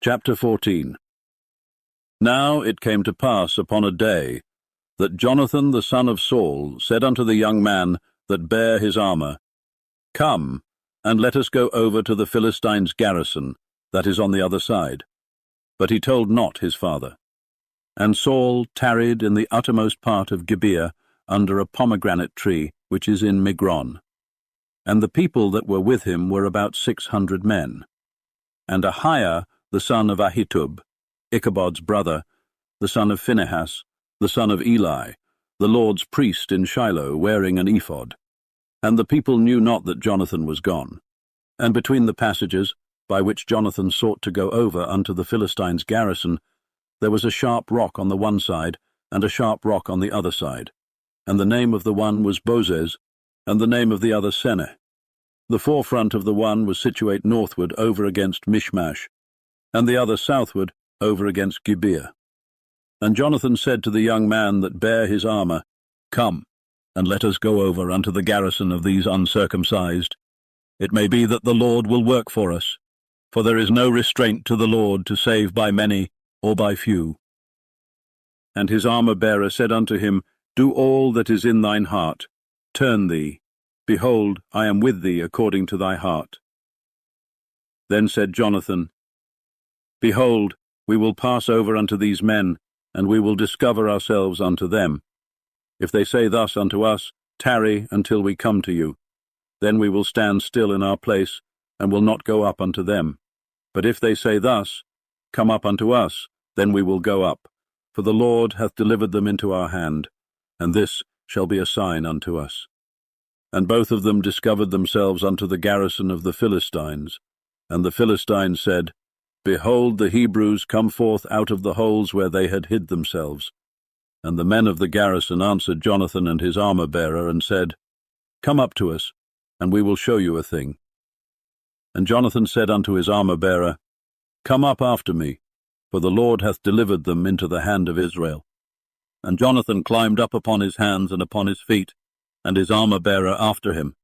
Chapter 14. Now it came to pass upon a day that Jonathan the son of Saul said unto the young man that bare his armour, Come, and let us go over to the Philistines' garrison that is on the other side. But he told not his father. And Saul tarried in the uttermost part of Gibeah under a pomegranate tree which is in Migron. And the people that were with him were about 600 men. And Ahiah the son of Ahitub, Ichabod's brother, the son of Phinehas, the son of Eli, the Lord's priest in Shiloh, wearing an ephod. And the people knew not that Jonathan was gone. And between the passages, by which Jonathan sought to go over unto the Philistines' garrison, there was a sharp rock on the one side, and a sharp rock on the other side. And the name of the one was Bozez, and the name of the other Seneh. The forefront of the one was situate northward over against Michmash, and the other southward over against Gibeah. And Jonathan said to the young man that bare his armour, Come, and let us go over unto the garrison of these uncircumcised. It may be that the Lord will work for us, for there is no restraint to the Lord to save by many or by few. And his armour-bearer said unto him, Do all that is in thine heart. Turn thee. Behold, I am with thee according to thy heart. Then said Jonathan, Behold, we will pass over unto these men, and we will discover ourselves unto them. If they say thus unto us, Tarry until we come to you, then we will stand still in our place, and will not go up unto them. But if they say thus, Come up unto us, then we will go up, for the Lord hath delivered them into our hand, and this shall be a sign unto us. And both of them discovered themselves unto the garrison of the Philistines. And the Philistines said, Behold, the Hebrews come forth out of the holes where they had hid themselves. And the men of the garrison answered Jonathan and his armour-bearer, and said, Come up to us, and we will show you a thing. And Jonathan said unto his armour-bearer, Come up after me, for the Lord hath delivered them into the hand of Israel. And Jonathan climbed up upon his hands and upon his feet, and his armour-bearer after him.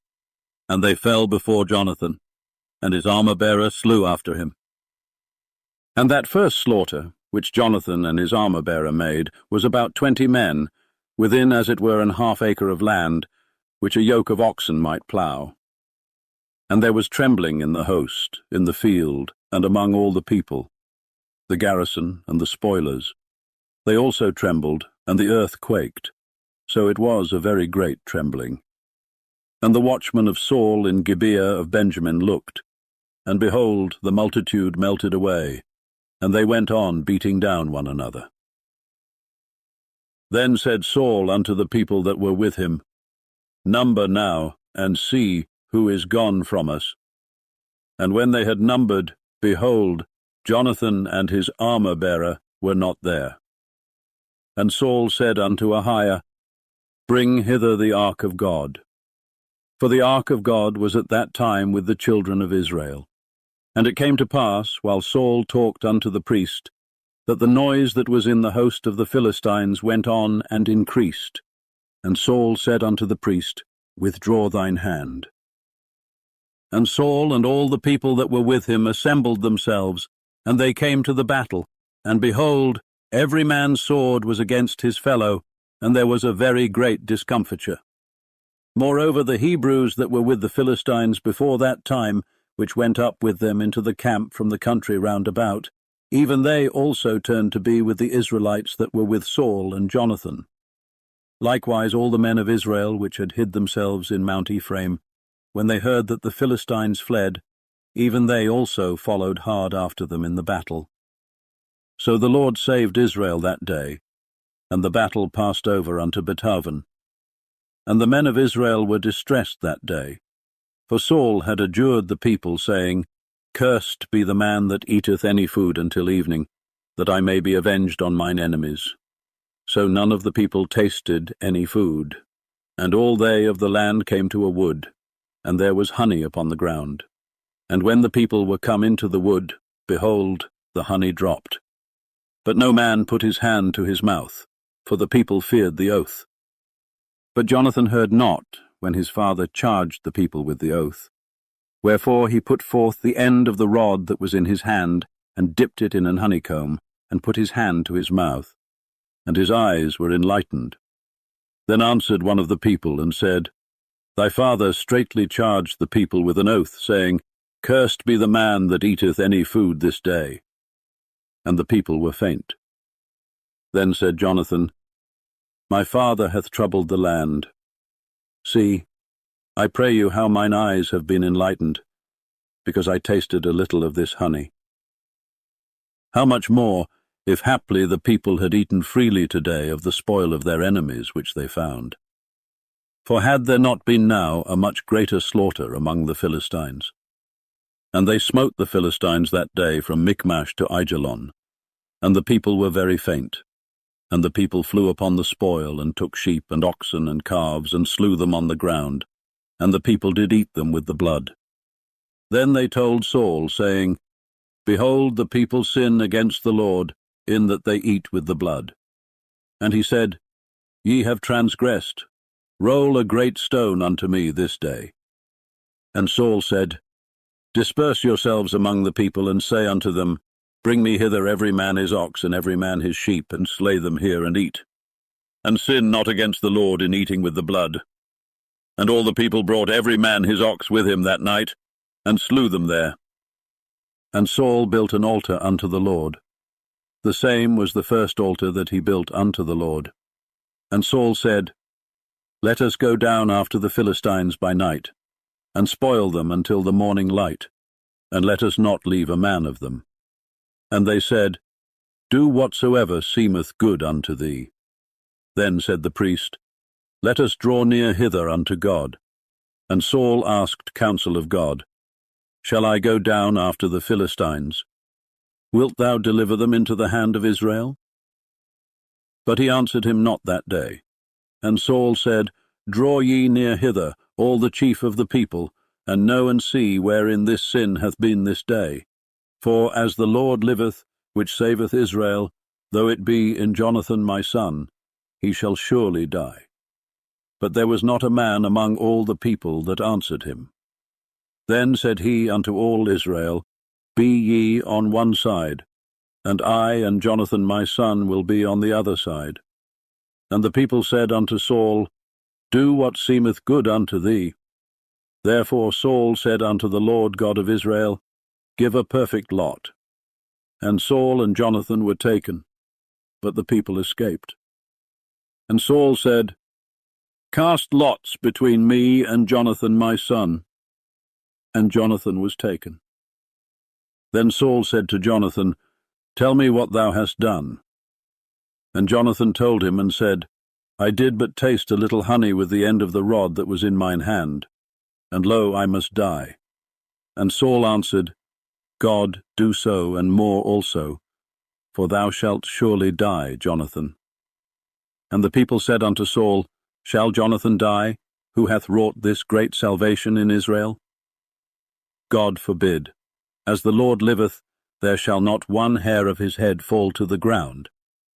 And they fell before Jonathan, and his armour-bearer slew after him. And that first slaughter, which Jonathan and his armour-bearer made, was about 20 men, within as it were an half-acre of land, which a yoke of oxen might plough. And there was trembling in the host, in the field, and among all the people, the garrison and the spoilers. They also trembled, and the earth quaked. So it was a very great trembling. And the watchmen of Saul in Gibeah of Benjamin looked, and behold, the multitude melted away, and they went on beating down one another. Then said Saul unto the people that were with him, Number now, and see who is gone from us. And when they had numbered, behold, Jonathan and his armour-bearer were not there. And Saul said unto Ahiah, Bring hither the ark of God. For the ark of God was at that time with the children of Israel. And it came to pass, while Saul talked unto the priest, that the noise that was in the host of the Philistines went on and increased. And Saul said unto the priest, Withdraw thine hand. And Saul and all the people that were with him assembled themselves, and they came to the battle. And behold, every man's sword was against his fellow, and there was a very great discomfiture. Moreover, the Hebrews that were with the Philistines before that time, which went up with them into the camp from the country round about, even they also turned to be with the Israelites that were with Saul and Jonathan. Likewise all the men of Israel which had hid themselves in Mount Ephraim, when they heard that the Philistines fled, even they also followed hard after them in the battle. So the Lord saved Israel that day, and the battle passed over unto Bethaven. And the men of Israel were distressed that day, for Saul had adjured the people, saying, Cursed be the man that eateth any food until evening, that I may be avenged on mine enemies. So none of the people tasted any food. And all they of the land came to a wood, and there was honey upon the ground. And when the people were come into the wood, behold, the honey dropped. But no man put his hand to his mouth, for the people feared the oath. But Jonathan heard not when his father charged the people with the oath. Wherefore he put forth the end of the rod that was in his hand, and dipped it in an honeycomb, and put his hand to his mouth, and his eyes were enlightened. Then answered one of the people, and said, Thy father straitly charged the people with an oath, saying, Cursed be the man that eateth any food this day. And the people were faint. Then said Jonathan, My father hath troubled the land. See, I pray you how mine eyes have been enlightened, because I tasted a little of this honey. How much more, if haply the people had eaten freely today of the spoil of their enemies which they found? For had there not been now a much greater slaughter among the Philistines? And they smote the Philistines that day from Michmash to Aijalon, and the people were very faint. And the people flew upon the spoil, and took sheep and oxen and calves, and slew them on the ground, and the people did eat them with the blood. Then they told Saul, saying, Behold, the people sin against the Lord, in that they eat with the blood. And he said, Ye have transgressed. Roll a great stone unto me this day. And Saul said, Disperse yourselves among the people, and say unto them, Bring me hither every man his ox, and every man his sheep, and slay them here, and eat. And sin not against the Lord in eating with the blood. And all the people brought every man his ox with him that night, and slew them there. And Saul built an altar unto the Lord. The same was the first altar that he built unto the Lord. And Saul said, Let us go down after the Philistines by night, and spoil them until the morning light, and let us not leave a man of them. And they said, Do whatsoever seemeth good unto thee. Then said the priest, Let us draw near hither unto God. And Saul asked counsel of God, Shall I go down after the Philistines? Wilt thou deliver them into the hand of Israel? But he answered him not that day. And Saul said, Draw ye near hither, all the chief of the people, and know and see wherein this sin hath been this day. For as the Lord liveth, which saveth Israel, though it be in Jonathan my son, he shall surely die. But there was not a man among all the people that answered him. Then said he unto all Israel, Be ye on one side, and I and Jonathan my son will be on the other side. And the people said unto Saul, Do what seemeth good unto thee. Therefore Saul said unto the Lord God of Israel, Give a perfect lot. And Saul and Jonathan were taken, but the people escaped. And Saul said, Cast lots between me and Jonathan my son. And Jonathan was taken. Then Saul said to Jonathan, Tell me what thou hast done. And Jonathan told him and said, I did but taste a little honey with the end of the rod that was in mine hand, and lo, I must die. And Saul answered, God do so, and more also, for thou shalt surely die, Jonathan. And the people said unto Saul, Shall Jonathan die, who hath wrought this great salvation in Israel? God forbid. As the Lord liveth, there shall not one hair of his head fall to the ground,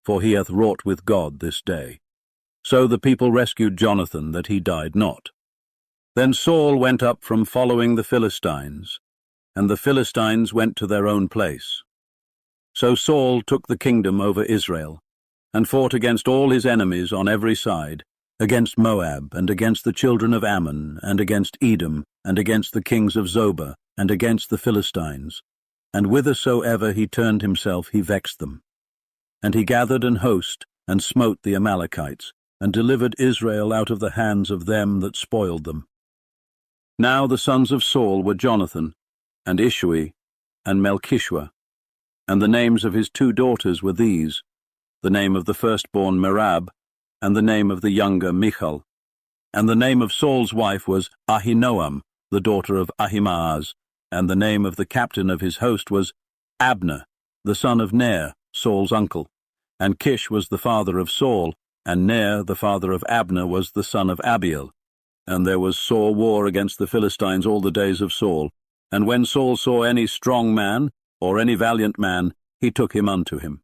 for he hath wrought with God this day. So the people rescued Jonathan, that he died not. Then Saul went up from following the Philistines, and the Philistines went to their own place. So Saul took the kingdom over Israel, and fought against all his enemies on every side, against Moab, and against the children of Ammon, and against Edom, and against the kings of Zobah, and against the Philistines. And whithersoever he turned himself, he vexed them. And he gathered an host, and smote the Amalekites, and delivered Israel out of the hands of them that spoiled them. Now the sons of Saul were Jonathan, and Ishui, and Melchishua, and the names of his 2 daughters were these, the name of the firstborn Merab, and the name of the younger Michal. And the name of Saul's wife was Ahinoam, the daughter of Ahimaaz, and the name of the captain of his host was Abner, the son of Ner, Saul's uncle. And Kish was the father of Saul, and Ner, the father of Abner, was the son of Abiel. And there was sore war against the Philistines all the days of Saul. And when Saul saw any strong man, or any valiant man, he took him unto him.